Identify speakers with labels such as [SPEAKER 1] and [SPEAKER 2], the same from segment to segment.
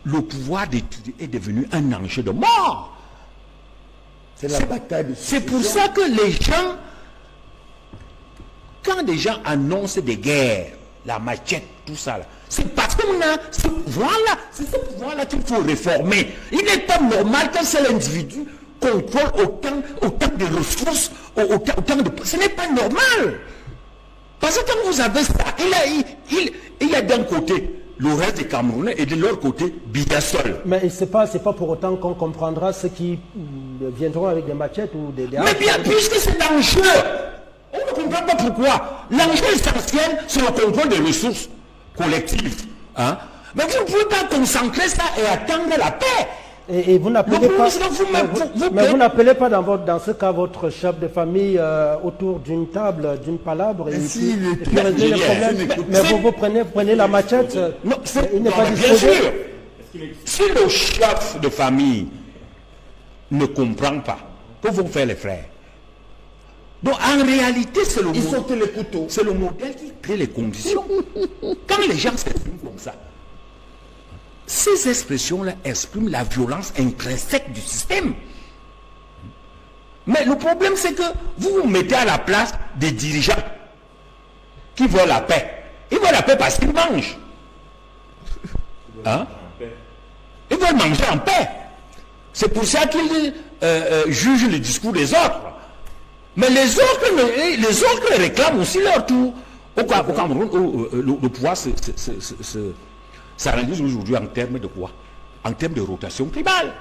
[SPEAKER 1] le pouvoir d'étudier est devenu un enjeu de mort.
[SPEAKER 2] C'est la bataille de
[SPEAKER 1] C'est pour ça que les gens, quand des gens annoncent des guerres, la machette, tout ça, c'est parce qu'on a ce pouvoir-là. C'est ce pouvoir-là qu'il faut réformer. Il n'est pas normal qu'un seul individu contrôle autant de ressources, autant de... Ce n'est pas normal. Parce que quand vous avez ça, il y a d'un côté le reste des Camerounais et de l'autre côté, Biya seul.
[SPEAKER 3] Mais ce n'est pas pour autant qu'on comprendra ceux qui viendront avec des machettes ou des...
[SPEAKER 1] Mais bien, puisque c'est l'enjeu, on ne comprend pas pourquoi. L'enjeu essentiel, c'est le contrôle des ressources collectives. Hein? Mais vous ne pouvez pas concentrer ça et attendre la paix.
[SPEAKER 3] Et vous n'appelez pas, mais vous n'appelez pas dans ce cas votre chef de famille autour d'une table, d'une palabre et puis régler le problème. Mais vous prenez la machette,
[SPEAKER 1] non,
[SPEAKER 3] il n'est pas
[SPEAKER 1] bien
[SPEAKER 3] disposé.
[SPEAKER 1] sûr. Si le chef de famille ne comprend pas, que vont faire les frères? Donc en réalité, c'est le modèle qui crée les conditions. Quand les gens s'expriment comme ça, ces expressions-là expriment la violence intrinsèque du système. Mais le problème, c'est que vous vous mettez à la place des dirigeants qui veulent la paix. Ils veulent la paix parce qu'ils mangent. Hein? Ils veulent manger en paix. C'est pour ça qu'ils jugent le discours des autres. Mais les autres réclament aussi leur tour. Au Cameroun, le pouvoir s'analyse aujourd'hui en termes de quoi? En termes de rotation tribale.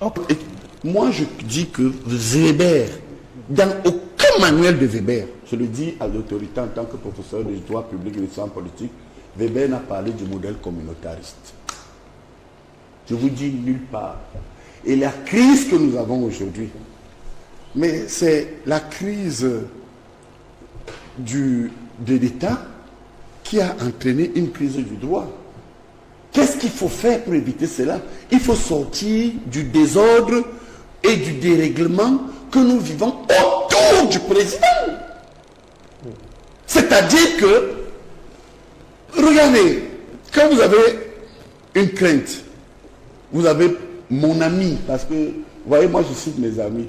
[SPEAKER 2] Okay. Moi, je dis que Weber, dans aucun manuel de Weber, je le dis à l'autorité en tant que professeur de droit public et de sciences politiques, Weber n'a parlé du modèle communautariste. Je vous dis nulle part. Et la crise que nous avons aujourd'hui, mais c'est la crise de l'État qui a entraîné une crise du droit. Qu'est-ce qu'il faut faire pour éviter cela? Il faut sortir du désordre et du dérèglement que nous vivons autour du président. C'est-à-dire que, regardez, quand vous avez une crainte, vous avez mon ami, parce que, vous voyez, moi je cite mes amis.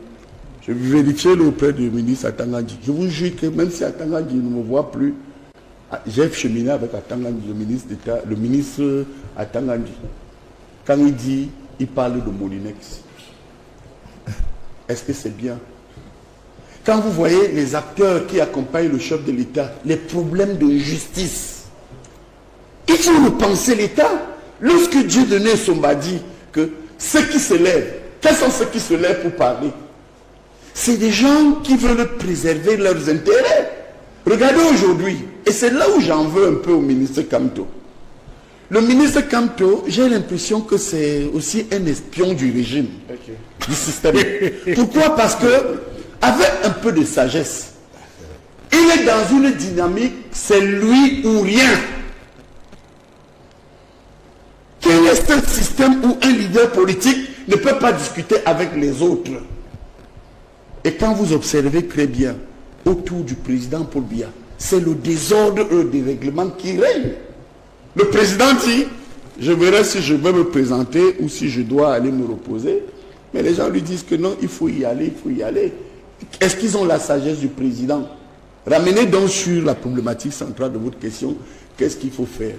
[SPEAKER 2] Je vais vérifier auprès du ministre Atangandji. Je vous jure que même si Atangandji ne me voit plus, j'ai cheminé avec Atangandji, le ministre Atangandji. Quand il dit, il parle de Molinex. Est-ce que c'est bien? Quand vous voyez les acteurs qui accompagnent le chef de l'État, les problèmes de justice, il faut repenser l'État. Lorsque Dieu donnait Somba dit que ceux qui se lèvent, quels sont ceux qui se lèvent pour parler? C'est des gens qui veulent préserver leurs intérêts. Regardez aujourd'hui, et c'est là où j'en veux un peu au ministre Kamto. Le ministre Kamto, j'ai l'impression que c'est aussi un espion du régime, du système. Pourquoi? Parce que, avec un peu de sagesse, il est dans une dynamique, c'est lui ou rien. Quel est ce système où un leader politique ne peut pas discuter avec les autres? Et quand vous observez très bien, autour du président Paul Biya, c'est le désordre et le dérèglement qui règne. Le président dit, je verrai si je vais me présenter ou si je dois aller me reposer. Mais les gens lui disent que non, il faut y aller, il faut y aller. Est-ce qu'ils ont la sagesse du président? Ramenez donc sur la problématique centrale de votre question, qu'est-ce qu'il faut faire?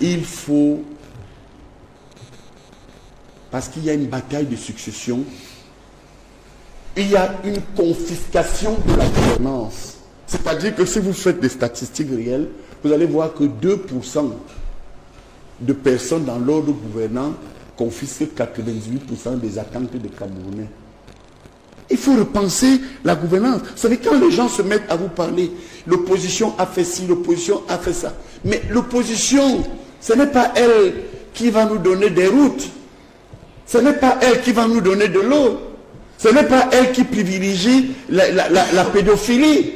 [SPEAKER 2] Il faut, parce qu'il y a une bataille de succession, il y a une confiscation de la gouvernance. C'est-à-dire que si vous faites des statistiques réelles, vous allez voir que 2% de personnes dans l'ordre gouvernant confisquent 98% des attentes des Camerounais. Il faut repenser la gouvernance. Vous savez, quand les gens se mettent à vous parler, l'opposition a fait ci, l'opposition a fait ça. Mais l'opposition, ce n'est pas elle qui va nous donner des routes. Ce n'est pas elle qui va nous donner de l'eau. Ce n'est pas elle qui privilégie la pédophilie.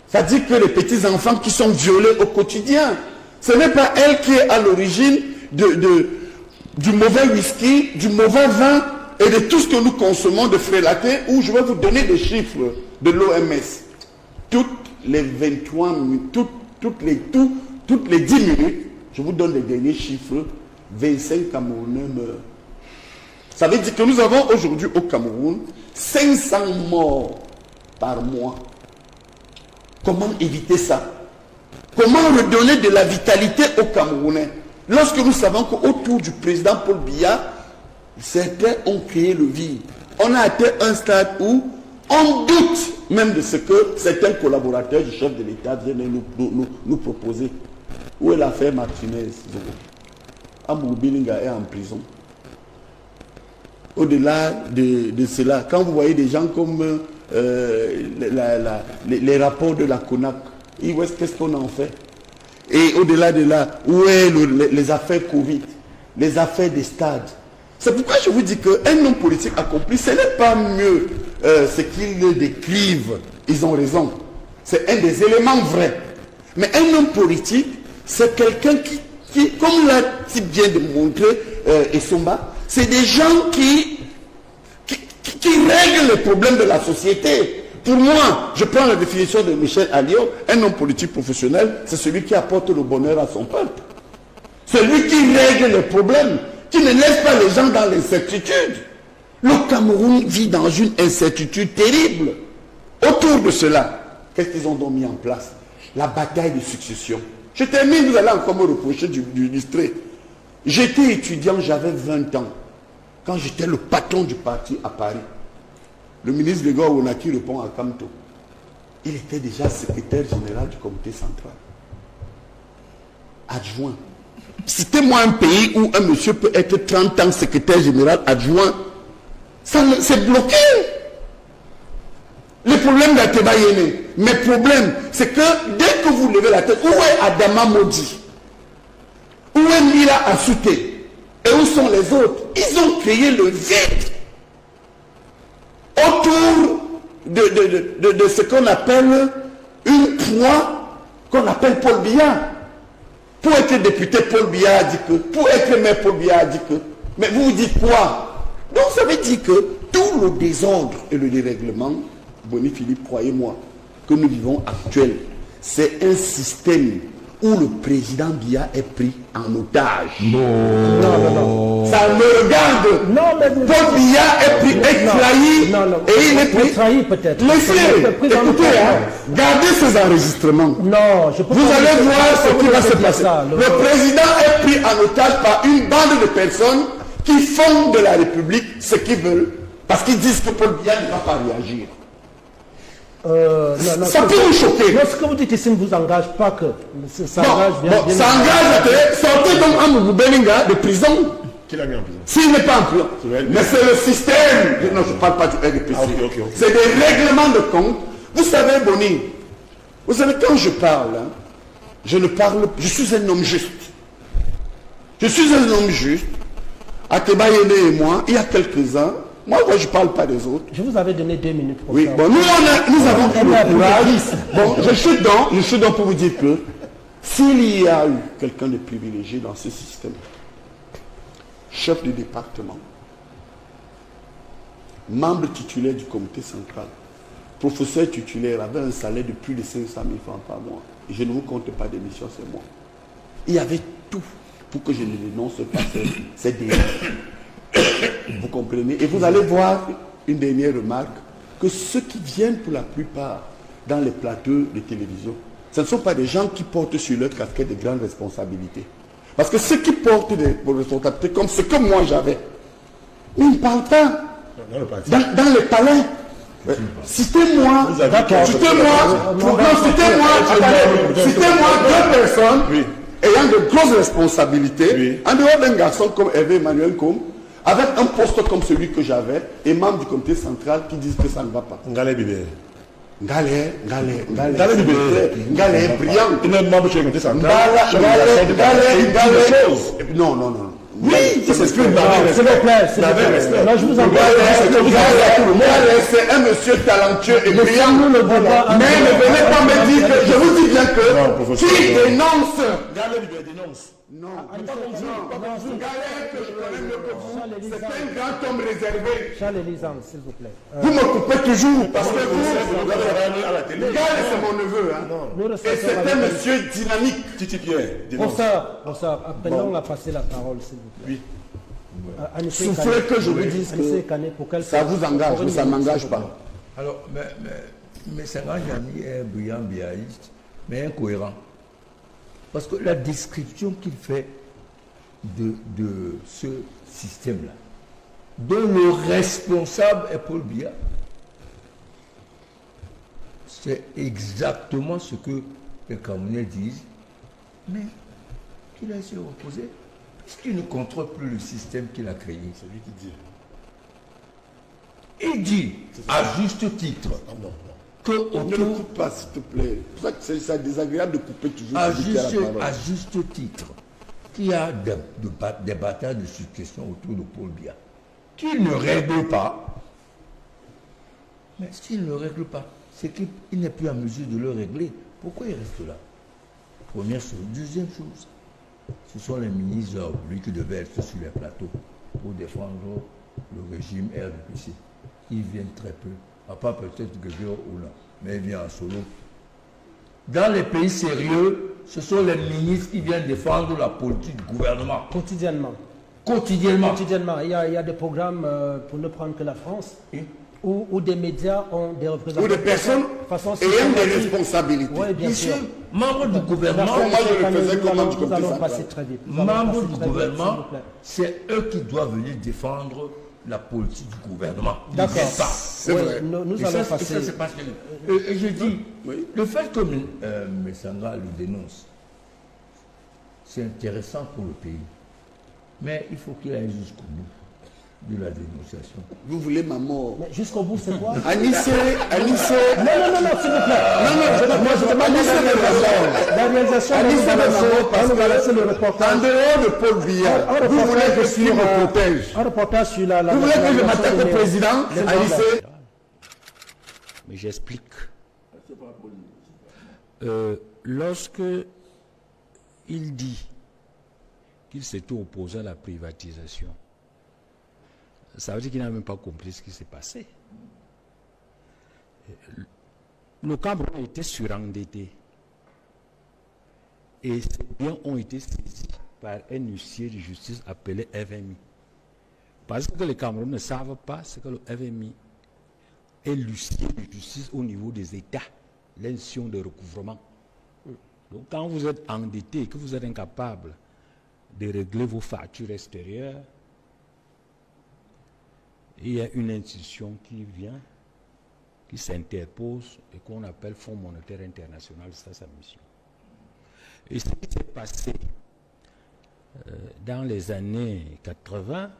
[SPEAKER 2] C'est-à-dire que les petits-enfants qui sont violés au quotidien. Ce n'est pas elle qui est à l'origine du mauvais whisky, du mauvais vin et de tout ce que nous consommons de frélaté, où je vais vous donner des chiffres de l'OMS. Toutes les 23 minutes, toutes les 10 minutes, Je vous donne les derniers chiffres. 25 Camerounais meurent. Ça veut dire que nous avons aujourd'hui au Cameroun 500 morts par mois. Comment éviter ça? Comment redonner de la vitalité aux Camerounais? Lorsque nous savons qu'autour du président Paul Biya, certains ont créé le vide. On a atteint un stade où on doute même de ce que certains collaborateurs du chef de l'État viennent nous proposer. Où est l'affaire Martinez? Amour Bilinga est en prison. Au-delà de cela, quand vous voyez des gens comme les rapports de la CONAC, qu'est-ce qu'on en fait? Et au-delà de là, où est les affaires Covid, les affaires des stades? C'est pourquoi je vous dis qu'un homme politique accompli, ce n'est pas mieux ce qu'ils décrivent. Ils ont raison. C'est un des éléments vrais. Mais un homme politique, c'est quelqu'un qui, comme l'a si bien démontré Essomba, c'est des gens qui règlent les problèmes de la société. Pour moi, je prends la définition de Michel Alliot, un homme politique professionnel, c'est celui qui apporte le bonheur à son peuple. Celui qui règle les problèmes, qui ne laisse pas les gens dans l'incertitude. Le Cameroun vit dans une incertitude terrible. Autour de cela, qu'est-ce qu'ils ont donc mis en place? La bataille de succession. Je termine, vous allez encore me reprocher d'illustrer. J'étais étudiant, j'avais 20 ans. Quand j'étais le patron du parti à Paris, le ministre Grégoire Onaki répond à Kamto. Il était déjà secrétaire général du comité central. Adjoint. Citez-moi un pays où un monsieur peut être 30 ans secrétaire général adjoint. C'est bloqué. Le problème d'Ateba Yéné. Mes problèmes, c'est que dès que vous levez la tête, où est Adama Modi? Où est Mila Assouté? Et où sont les autres? Ils ont créé le vide autour de ce qu'on appelle une proie qu'on appelle Paul Biya. Pour être député, Paul Biya a dit que. Pour être maire, Paul Biya a dit que. Mais vous vous dites quoi? Donc ça veut dire que tout le désordre et le dérèglement, Boni Philippe, croyez-moi, que nous vivons actuel, c'est un système où le président Biya est pris en otage. Non. Ça me regarde. Non, mais Paul Biya est pris, est trahi. Et il est pris. Trahi peut-être. Laissez, écoutez, gardez ces enregistrements. Non, je peux vous allez voir ce qui va se passer. Le président est pris en otage par une bande de personnes qui font de la République ce qu'ils veulent. Parce qu'ils disent que Paul Biya ne va pas réagir. Ça peut vous choquer.
[SPEAKER 3] Ce que vous dites ici ne vous engage pas que ça engage bien.
[SPEAKER 2] Ça engage, sortez donc Amoubou Belinga de prison.
[SPEAKER 4] Qui l'a mis en prison?
[SPEAKER 2] S'il n'est pas en prison. Mais c'est le système. Non, je ne parle pas du RDPC. C'est des règlements de compte. Vous savez, Boni, vous savez, quand je parle, je suis un homme juste. Je suis un homme juste. Ateba Yéné et moi, il y a quelques ans, moi, je ne parle pas des autres.
[SPEAKER 3] Je vous avais donné 2 minutes pour
[SPEAKER 2] ça. Oui, bon, nous avons pris le courage. Bon, je suis donc pour vous dire que s'il y a eu quelqu'un de privilégié dans ce système, chef de département, membre titulaire du comité central, professeur titulaire, avait un salaire de plus de 500 000 francs par mois. Et je ne vous compte pas d'émission, c'est moi. Il y avait tout pour que je ne dénonce pas ces délits. Vous comprenez? Et vous allez voir une dernière remarque, que ceux qui viennent pour la plupart dans les plateaux de télévision, ce ne sont pas des gens qui portent sur leur casquette de grandes responsabilités. Parce que ceux qui portent des responsabilités comme ce que moi j'avais, ils ne parlent pas dans les palais. Citez-moi 2 personnes ayant de grosses responsabilités, en dehors d'un garçon comme Hervé Emmanuel Combe, avec un poste comme celui que j'avais, et membre du comité central qui disent que ça ne va pas.
[SPEAKER 4] Ngalé Bibé.
[SPEAKER 2] Ngalé est brillant.
[SPEAKER 4] Il est membre du comité central.
[SPEAKER 2] Non. Oui, c'est ce que
[SPEAKER 3] s'il vous plaît. Non, je vous en prie.
[SPEAKER 2] C'est un monsieur talentueux et brillant. Mais ne venez pas me dire que je vous dis bien que qui dénonce. Non,
[SPEAKER 3] non,
[SPEAKER 2] Galère, que je connais mieux que vous, c'est un grand homme réservé.
[SPEAKER 3] Charles Lisande, s'il vous plaît.
[SPEAKER 2] Vous me coupez toujours parce que vous
[SPEAKER 4] à la télé.
[SPEAKER 2] Galère, c'est mon neveu. Hein. Et c'est un monsieur dynamique.
[SPEAKER 4] Titi Pierre.
[SPEAKER 3] Bonsoir, appelons à passer la parole, s'il vous plaît.
[SPEAKER 2] Oui. Souffrez que je vous dise que ça vous engage, mais ça ne m'engage pas.
[SPEAKER 5] Alors, mais Senghor Jani est brillant, biaïste, mais incohérent. Parce que la description qu'il fait de ce système-là, dont le responsable est Paul Biya, c'est exactement ce que les Camerounais disent, mais qu'il a essayé de reposer, puisqu'il ne contrôle plus le système qu'il a créé.
[SPEAKER 4] C'est lui qui dit.
[SPEAKER 5] Il dit, à juste titre, que
[SPEAKER 2] Ne le coupe pas, s'il te plaît. C'est désagréable de couper toujours.
[SPEAKER 5] À juste titre, qu'il y a des batailles de succession autour de Paul Biya, qu'il ne règle pas. Mais s'il ne règle pas, c'est qu'il n'est plus en mesure de le régler. Pourquoi il reste là? Première chose. Deuxième chose, ce sont les ministres, lui qui devait être sur les plateaux pour défendre le régime RDPC. Ils viennent très peu. À part peut-être Guégueur ou là, mais il vient en solo. Dans les pays sérieux, ce sont les ministres qui viennent défendre la politique du gouvernement.
[SPEAKER 3] Quotidiennement.
[SPEAKER 5] Quotidiennement.
[SPEAKER 3] Il y a des programmes, pour ne prendre que la France, où des médias ont des représentants.
[SPEAKER 2] Ou des personnes ayant des responsabilités.
[SPEAKER 3] Oui, bien sûr.
[SPEAKER 5] Membres du gouvernement.
[SPEAKER 2] Moi, je le faisais comme membre du comité
[SPEAKER 3] allons
[SPEAKER 2] central.
[SPEAKER 3] passer très vite.
[SPEAKER 5] Membres du gouvernement, c'est eux qui doivent venir défendre la politique du gouvernement.
[SPEAKER 3] D'accord.
[SPEAKER 2] C'est vrai.
[SPEAKER 3] Nous allons passer.
[SPEAKER 5] Et je dis, le fait que M. Senghor le dénonce, c'est intéressant pour le pays. Mais il faut qu'il aille jusqu'au bout de la dénonciation.
[SPEAKER 2] Vous voulez ma mort?
[SPEAKER 3] Mais jusqu'au bout, c'est quoi?
[SPEAKER 2] Anissé.
[SPEAKER 3] Non, s'il vous plaît. Moi, je demande la réalisation. On nous va laisser le reportage.
[SPEAKER 2] En dehors de Paul Biya, vous voulez que je me protège?
[SPEAKER 3] Un reportage sur la
[SPEAKER 2] Vous voulez que je m'attaque au président? Anissé.
[SPEAKER 1] Mais j'explique. Lorsque il dit qu'il s'était opposé à la privatisation, ça veut dire qu'il n'a même pas compris ce qui s'est passé. Le Cameroun était surendetté. Et ces biens ont été saisis par un huissier de justice appelé FMI. Parce que les Camerounais ne savent pas ce que le FMI est l'huissier de justice au niveau des États, l'institution de recouvrement. Donc quand vous êtes endetté et que vous êtes incapable de régler vos factures extérieures, il y a une institution qui vient, qui s'interpose et qu'on appelle Fonds monétaire international, c'est sa mission. Et ce qui s'est passé dans les années 80,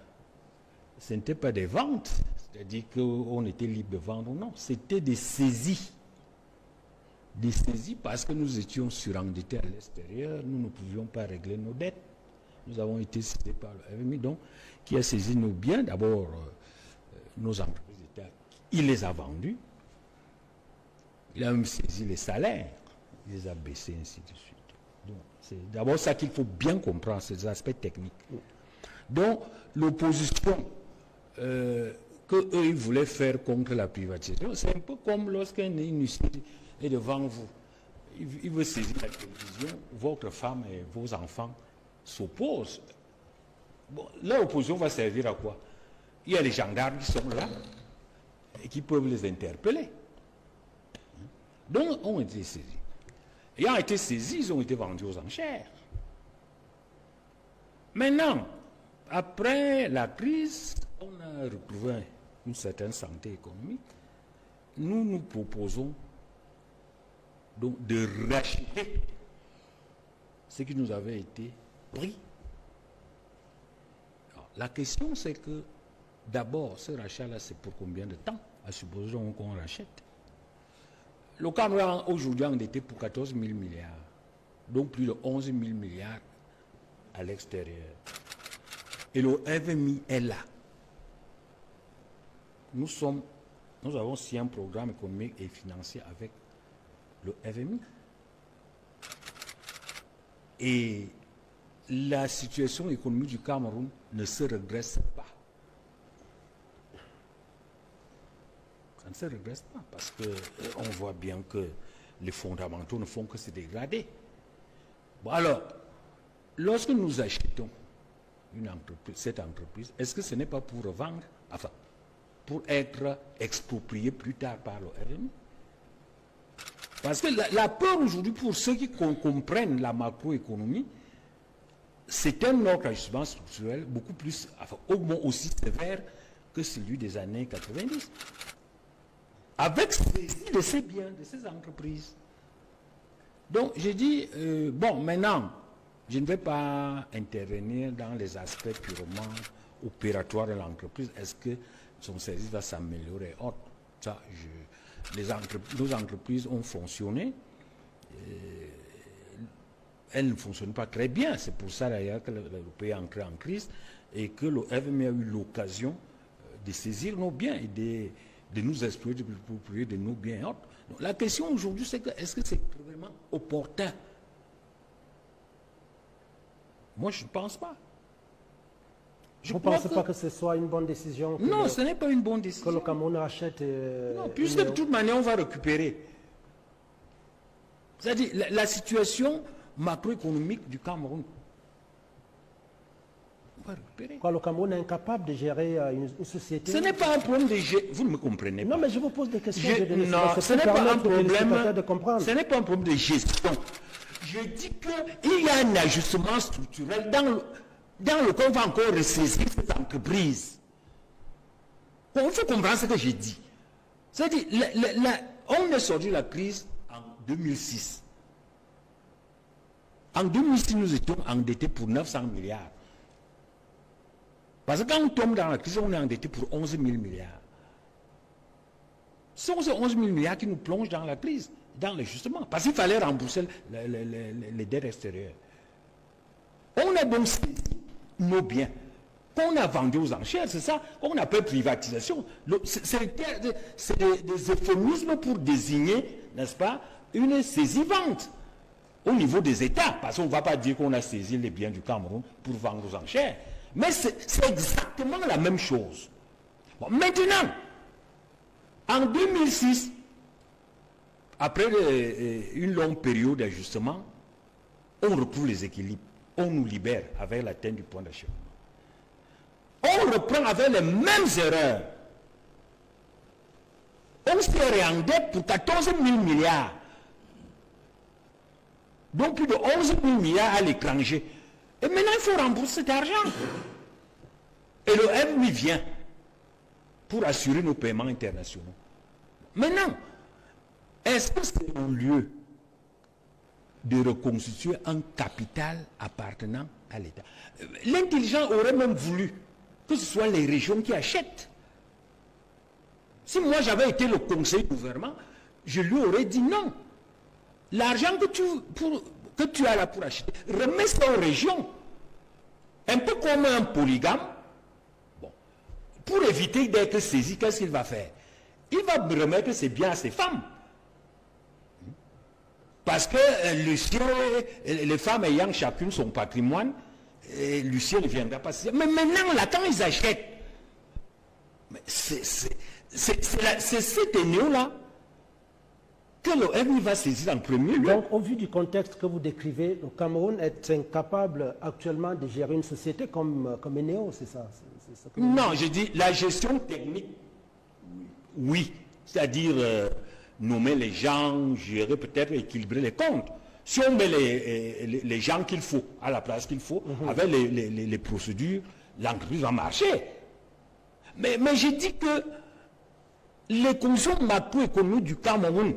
[SPEAKER 1] ce n'était pas des ventes, c'est-à-dire qu'on était libre de vendre ou non, c'était des saisies. Des saisies parce que nous étions surendettés à l'extérieur, nous ne pouvions pas régler nos dettes. Nous avons été cités par le FMI, donc, qui a saisi nos biens, d'abord nos entreprises d'État, il les a vendus, il a même saisi les salaires, il les a baissés, ainsi de suite. Donc, c'est d'abord ça qu'il faut bien comprendre, ces aspects techniques. Donc, l'opposition qu'eux, ils voulaient faire contre la privatisation, c'est un peu comme lorsqu'un huissier est devant vous. Il veut saisir la télévision, votre femme et vos enfants s'opposent. Bon, l'opposition va servir à quoi? Il y a les gendarmes qui sont là et qui peuvent les interpeller. Donc, ont été saisis. Ayant été saisis, ils ont été vendus aux enchères. Maintenant, après la crise, on a retrouvé une certaine santé économique. Nous proposons donc de racheter ce qui nous avait été pris. Alors, la question, c'est que d'abord, ce rachat-là, c'est pour combien de temps? À supposer qu'on rachète. Le Cameroun aujourd'hui endetté pour 14 000 milliards, donc plus de 11 000 milliards à l'extérieur. Et le FMI est là. Nous avons signé un programme économique et financier avec le FMI. Et la situation économique du Cameroun ne se redresse pas. Ça ne se redresse pas parce qu'on voit bien que les fondamentaux ne font que se dégrader. Bon alors, lorsque nous achetons cette entreprise, est-ce que ce n'est pas pour revendre, enfin, pour être exproprié plus tard par le RMI? Parce que la peur aujourd'hui, pour ceux qui comprennent la macroéconomie, c'est un autre ajustement structurel beaucoup plus, enfin, au moins aussi sévère que celui des années 90. Avec saisie de ces biens, de ces entreprises. Donc, j'ai dit, bon, maintenant, je ne vais pas intervenir dans les aspects purement opératoires de l'entreprise. Est-ce que son service va s'améliorer? Ça, nos entreprises ont fonctionné. Elles ne fonctionnent pas très bien. C'est pour ça d'ailleurs que le pays est entré en crise et que le FMI a eu l'occasion de saisir nos biens et de nous exploiter pour produire de nos biens. Donc, la question aujourd'hui, c'est que est-ce que c'est vraiment opportun? Moi, je ne pense pas.
[SPEAKER 3] Vous ne pensez pas que ce soit une bonne décision?
[SPEAKER 1] Non, ce n'est pas une bonne décision.
[SPEAKER 3] Que le Cameroun achète...
[SPEAKER 1] non, puisque de toute manière, on va récupérer. C'est-à-dire, la situation macroéconomique du Cameroun, on va récupérer.
[SPEAKER 3] Quand le Cameroun est incapable de gérer une société...
[SPEAKER 1] Ce n'est pas un problème de gestion. Vous ne me comprenez pas.
[SPEAKER 3] Non, mais je vous pose des questions.
[SPEAKER 1] Non, ce n'est pas un problème.
[SPEAKER 3] De comprendre.
[SPEAKER 1] Ce n'est pas un problème de gestion. Je dis qu'il y a un ajustement structurel dans lequel on va encore ressaisir cette entreprise. Bon, il faut comprendre ce que j'ai dit. C'est-à-dire, on est sorti de la crise en 2006. En 2006, nous étions endettés pour 900 milliards. Parce que quand on tombe dans la crise, on est endetté pour 11 000 milliards. Ce sont ces 11 000 milliards qui nous plongent dans la crise, dans l'ajustement. Parce qu'il fallait rembourser les dettes extérieures. On a donc saisi nos biens qu'on a vendus aux enchères, c'est ça qu'on appelle privatisation. C'est des euphémismes pour désigner, n'est-ce pas, une saisie-vente au niveau des États. Parce qu'on ne va pas dire qu'on a saisi les biens du Cameroun pour vendre aux enchères. Mais c'est exactement la même chose. Bon, maintenant, en 2006, après une longue période d'ajustement, on retrouve les équilibres. On nous libère avec l'atteinte du point d'achèvement. On reprend avec les mêmes erreurs. On s'est réendette pour 14 000 milliards. Donc plus de 11 000 milliards à l'étranger. Et maintenant, il faut rembourser cet argent. Et le FMI vient pour assurer nos paiements internationaux. Maintenant, est-ce que c'est au lieu de reconstituer un capital appartenant à l'État? L'intelligent aurait même voulu que ce soit les régions qui achètent. Si moi j'avais été le conseiller du gouvernement, je lui aurais dit non. L'argent que tu as là pour acheter, remets ça aux régions. Un peu comme un polygame. Bon. Pour éviter d'être saisi, qu'est-ce qu'il va faire? Il va remettre ses biens à ses femmes. Parce que Lucien, les femmes ayant chacune son patrimoine, Lucien ne viendra pas. Mais maintenant, là, quand ils achètent, c'est cet énéo-là que le FMI va saisir en premier lieu.
[SPEAKER 3] Donc, au vu du contexte que vous décrivez, le Cameroun est incapable actuellement de gérer une société comme Enéo, c'est ça?
[SPEAKER 1] Non, je dis la gestion technique, oui. C'est-à-dire nommer les gens, gérer peut-être, équilibrer les comptes. Si on met les gens qu'il faut, à la place qu'il faut, avec les procédures, l'entreprise va marcher. Mais je dis que les conditions macroéconomiques du Cameroun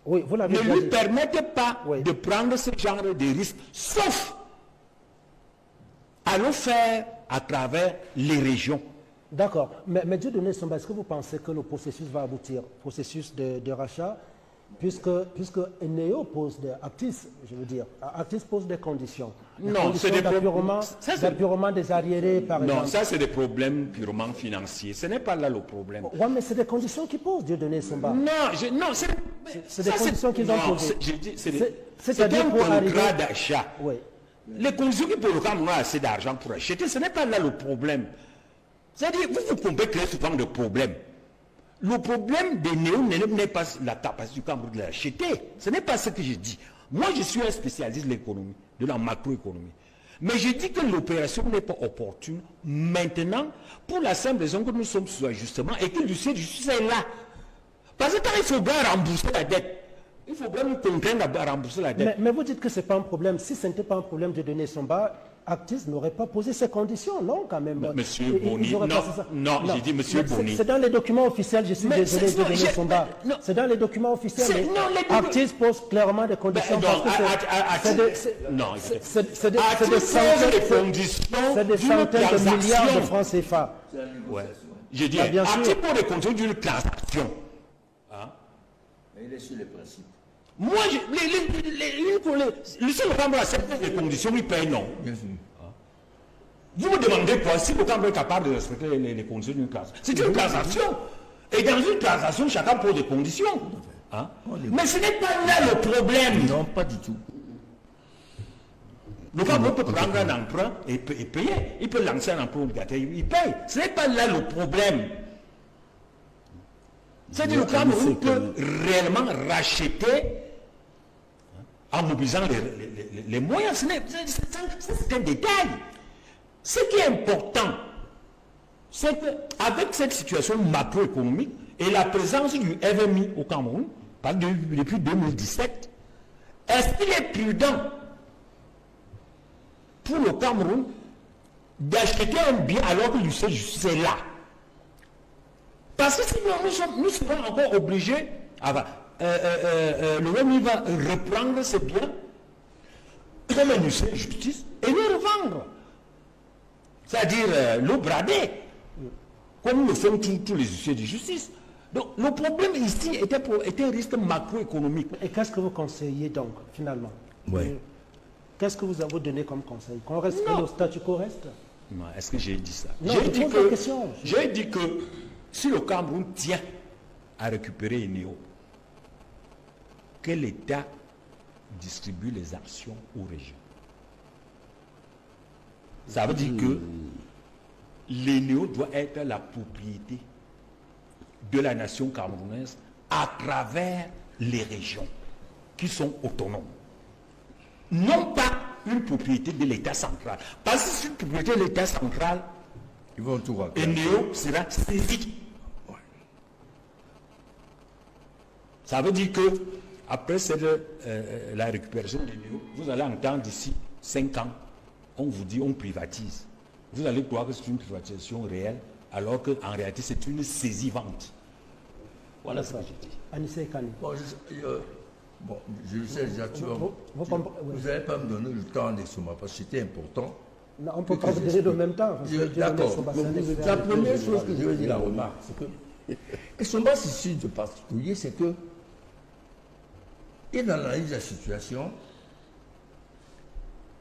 [SPEAKER 1] ne lui permettent pas de prendre ce genre de risques, sauf à le faire à travers les régions.
[SPEAKER 3] D'accord. Mais Dieudonné Somba, est-ce que vous pensez que le processus va aboutir, processus de rachat, puisque Enéo pose Actis, je veux dire, Actis pose des conditions.
[SPEAKER 1] Non, c'est des
[SPEAKER 3] d'apurement des arriérés, par exemple.
[SPEAKER 1] Non, ça c'est des problèmes purement financiers. Ce n'est pas là le problème.
[SPEAKER 3] Oui, mais c'est des conditions qu'ils posent, Dieudonné Somba.
[SPEAKER 1] Non,
[SPEAKER 3] c'est des conditions qu'ils ont posées.
[SPEAKER 1] C'est un contrat d'achat.
[SPEAKER 3] Oui.
[SPEAKER 1] Les conditions qui pour le Cameroun ont assez d'argent pour acheter, ce n'est pas là le problème. C'est-à-dire, vous pouvez créer souvent de problèmes. Le problème des néo n'est pas la capacité du Cameroun de l'acheter. Ce n'est pas ce que je dis. Moi, je suis un spécialiste de l'économie, de la macroéconomie. Mais je dis que l'opération n'est pas opportune maintenant pour la simple raison que nous sommes sous ajustement et que l'huissier de justice est là. Parce que quand il faut bien rembourser la dette, il faut bien nous contraindre à rembourser la dette.
[SPEAKER 3] Mais vous dites que ce n'est pas un problème. Si ce n'était pas un problème de donner son bas, Actis n'aurait pas posé ces conditions, non, quand même.
[SPEAKER 1] Monsieur Boni, non, j'ai dit Monsieur Boni.
[SPEAKER 3] C'est dans les documents officiels, je suis désolé de donner son bas. C'est dans les documents officiels. Actis pose clairement des conditions. C'est des centaines de milliards de francs CFA.
[SPEAKER 1] J'ai dit, Actis pose des conditions d'une transaction.
[SPEAKER 5] Mais il est sur les principes.
[SPEAKER 1] Moi, le seul Cameroun accepte les conditions, il paye non.
[SPEAKER 5] Bien sûr.
[SPEAKER 1] Vous me demandez quoi si le Cameroun est capable de respecter les conditions d'une transaction. C'est une transaction. Et dans une transaction, chacun pose des conditions. Mais ce n'est pas là le problème.
[SPEAKER 5] Non, pas du tout.
[SPEAKER 1] Le Cameroun peut prendre un emprunt et payer. Il peut lancer un emprunt obligatoire, il paye. Ce n'est pas là le problème. C'est-à-dire que le Cameroun peut réellement racheter en mobilisant les moyens. C'est un détail. Ce qui est important, c'est qu'avec cette situation macroéconomique et la présence du FMI au Cameroun, depuis 2017, est-ce qu'il est prudent pour le Cameroun d'acheter un bien alors que l'huissier de justice est là? Parce que sinon, nous serons encore obligés, le FMI va reprendre ces biens comme un huissier de justice et les revendre. C'est-à-dire le brader, comme le font tous les huissiers de justice. Donc le problème ici était un risque macroéconomique.
[SPEAKER 3] Et qu'est-ce que vous conseillez donc, finalement?
[SPEAKER 1] Oui.
[SPEAKER 3] Qu'est-ce que vous avez donné comme conseil? Qu'on reste, que le statu quo reste?
[SPEAKER 1] Non, est-ce que j'ai dit ça?
[SPEAKER 3] J'ai
[SPEAKER 1] dit que si le Cameroun tient à récupérer Eneo, que l'État distribue les actions aux régions. Ça veut dire que l'Eneo doit être la propriété de la nation camerounaise à travers les régions qui sont autonomes. Non pas une propriété de l'État central. Parce que c'est une propriété de l'État central, Eneo sera saisi. Ça veut dire que après la récupération d'Eneo, vous allez entendre d'ici 5 ans, on vous dit on privatise. Vous allez croire que c'est une privatisation réelle, alors qu'en réalité c'est une saisie-vente. Voilà ce que j'ai dit.
[SPEAKER 3] Anissé Kani.
[SPEAKER 5] Bon, je le sais déjà, vous n'allez pas me donner le temps des sommas parce que c'était important.
[SPEAKER 3] Non, on ne peut pas vous donner le même temps.
[SPEAKER 5] D'accord. La première chose que je veux dire, la remarque, c'est que et son bas ici de particulier, c'est que il analyse la situation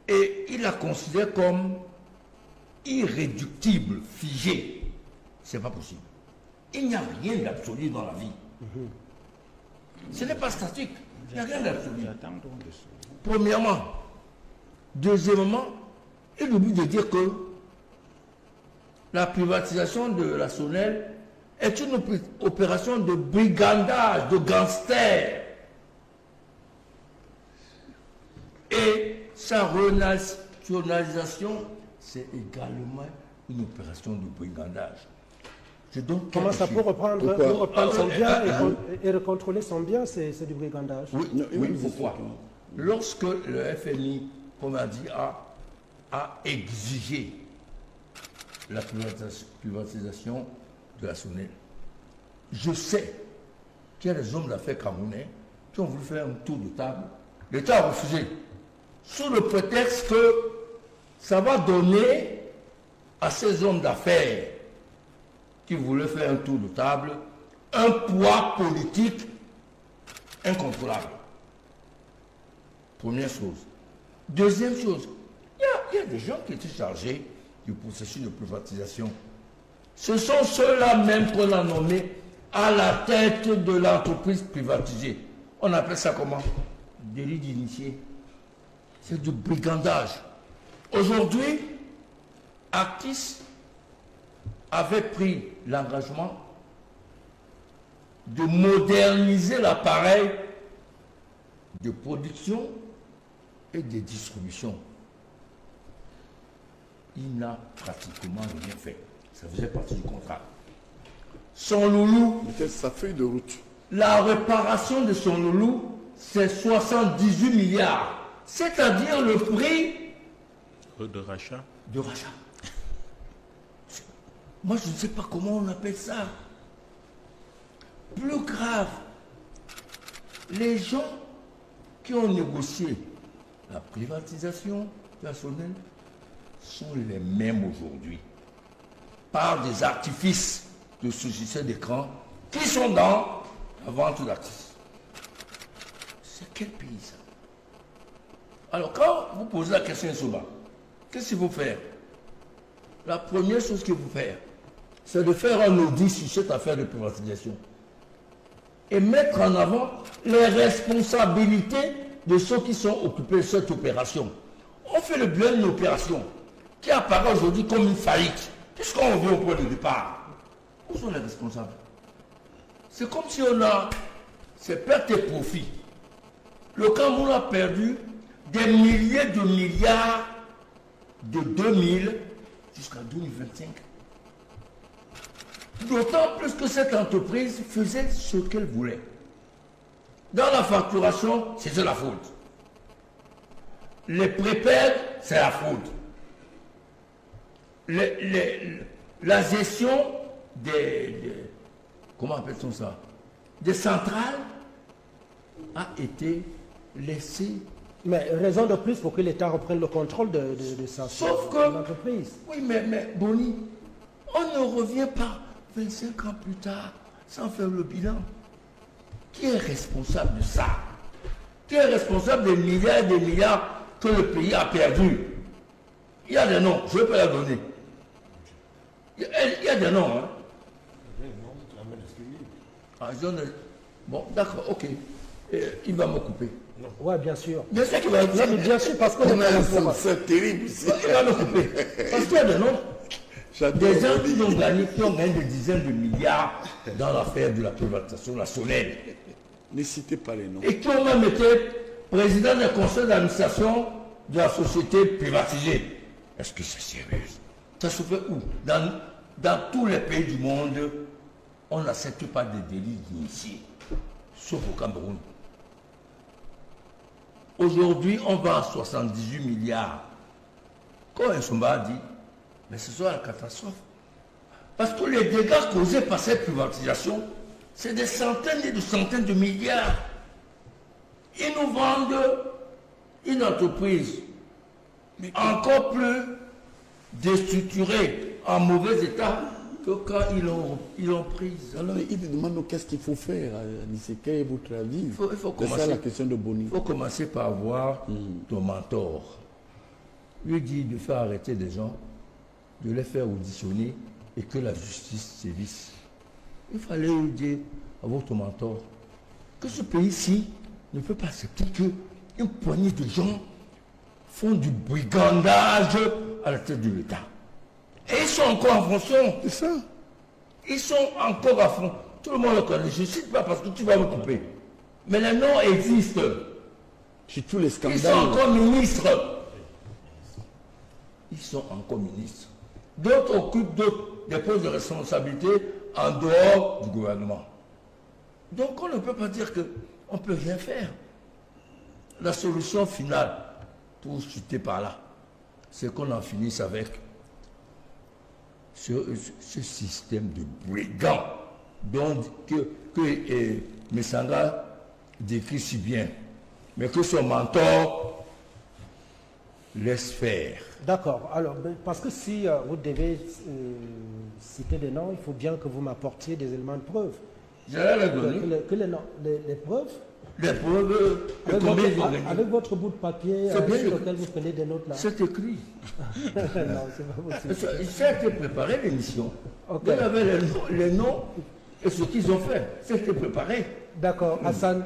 [SPEAKER 5] et il la considère comme irréductible, figée. C'est pas possible. Il n'y a rien d'absolu dans la vie. Ce n'est pas statique. Il n'y a rien d'absolu. Premièrement. Deuxièmement, il oublie de dire que la privatisation de la SONEL est une opération de brigandage, de gangsters. Et sa renationalisation, c'est également une opération de brigandage.
[SPEAKER 3] Comment ça peut reprendre son bien et recontrôler son bien, c'est du brigandage?
[SPEAKER 5] Oui, pourquoi? Lorsque le FMI, comme on a dit, a exigé la privatisation de la SONEL, je sais qu'il y a des hommes d'affaires camerounais qui ont voulu faire un tour de table. L'État a refusé, sous le prétexte que ça va donner à ces hommes d'affaires qui voulaient faire un tour de table un poids politique incontrôlable. Première chose. Deuxième chose, il y a des gens qui étaient chargés du processus de privatisation. Ce sont ceux-là même qu'on a nommés à la tête de l'entreprise privatisée. On appelle ça comment? Délit d'initié. C'est du brigandage. Aujourd'hui, Actis avait pris l'engagement de moderniser l'appareil de production et de distribution. Il n'a pratiquement rien fait. Ça faisait partie du contrat. Son loulou,
[SPEAKER 2] sa feuille de route.
[SPEAKER 5] La réparation de son loulou, c'est 78 milliards. C'est-à-dire le prix
[SPEAKER 1] de rachat.
[SPEAKER 5] De rachat. Moi, je ne sais pas comment on appelle ça. Plus grave, les gens qui ont négocié la privatisation personnelle sont les mêmes aujourd'hui, par des artifices de sociétés d'écran qui sont dans la vente d'actifs. C'est quel pays ça? Alors quand vous posez la question Soba, qu'est-ce qu'il faut faire? La première chose qu'il faut faire, c'est de faire un audit sur cette affaire de privatisation et mettre en avant les responsabilités de ceux qui sont occupés de cette opération. On fait le bilan d'une opération qui apparaît aujourd'hui comme une faillite, puisqu'on revient au point de départ. Où sont les responsables? C'est comme si on a ces pertes et profits. Le Cameroun a perdu des milliers de milliards de 2000 jusqu'à 2025. D'autant plus que cette entreprise faisait ce qu'elle voulait. Dans la facturation, c'était la faute. Les prépaies, c'est la faute. La gestion comment appelle-t-on ça? Des centrales a été laissée.
[SPEAKER 3] Mais raison de plus pour que l'État reprenne le contrôle de l'entreprise.
[SPEAKER 5] Oui, mais Boni, on ne revient pas 25 ans plus tard sans faire le bilan. Qui est responsable de ça? Qui est responsable des milliards et des milliards que le pays a perdus? Il y a des noms, je ne vais pas la donner. Il y a des noms. Hein? Ah, bon, d'accord, ok. Il va me couper.
[SPEAKER 3] Oui, bien sûr.
[SPEAKER 5] Bien sûr qu'il va me couper.
[SPEAKER 3] Bien sûr, parce qu'on a
[SPEAKER 2] c'est terrible ici.
[SPEAKER 5] Il va me couper. Parce qu'il y a des noms. Des gens qui ont gagné des dizaines de milliards dans l'affaire de la privatisation nationale.
[SPEAKER 2] Ne citez pas les noms.
[SPEAKER 5] Et qui ont même été président du conseil d'administration de la société privatisée. Est-ce que c'est sérieux? Ça se fait où? Dans tous les pays du monde, on n'accepte pas des délits d'initiés, sauf au Cameroun. Aujourd'hui, on va à 78 milliards. Quand Nsomba a dit, mais ce sera la catastrophe. Parce que les dégâts causés par cette privatisation, c'est des centaines et des centaines de milliards. Ils nous vendent une entreprise encore plus déstructurée, en mauvais état, que quand ils l'ont prise.
[SPEAKER 2] Alors, il demande qu'est-ce qu'il faut faire, quel est votre avis? C'est ça la question de Boni.
[SPEAKER 5] Il faut commencer par voir ton mentor. Lui dit de faire arrêter des gens, de les faire auditionner et que la justice sévisse. Il fallait lui dire à votre mentor que ce pays-ci ne peut pas accepter qu'une poignée de gens font du brigandage à la tête de l'État. Et ils sont encore en fonction.
[SPEAKER 2] C'est ça.
[SPEAKER 5] Ils sont encore à fond. Tout le monde le connaît. Je ne cite pas parce que tu vas me couper. Mais les noms existent.
[SPEAKER 2] Sur tous les scandales.
[SPEAKER 5] Ils sont encore ministres. Ils sont encore ministres. D'autres occupent des postes de responsabilité en dehors du gouvernement. Donc on ne peut pas dire qu'on ne peut rien faire. La solution finale, pour chuter par là, c'est qu'on en finisse avec ce système de brigands que Messanga décrit si bien, mais que son mentor laisse faire.
[SPEAKER 3] D'accord. Alors, parce que si vous devez citer des noms, il faut bien que vous m'apportiez des éléments de preuve.
[SPEAKER 5] J'allais les donner.
[SPEAKER 3] Les preuves.
[SPEAKER 5] Les preuves.
[SPEAKER 3] Avec votre bout de papier sur lequel vous prenez des notes là.
[SPEAKER 5] C'est écrit.
[SPEAKER 3] Non, c'est pas possible.
[SPEAKER 5] C'était préparé l'émission.
[SPEAKER 3] Okay.
[SPEAKER 5] Vous avez les noms et ce qu'ils ont fait. C'était préparé.
[SPEAKER 3] D'accord. Hassan.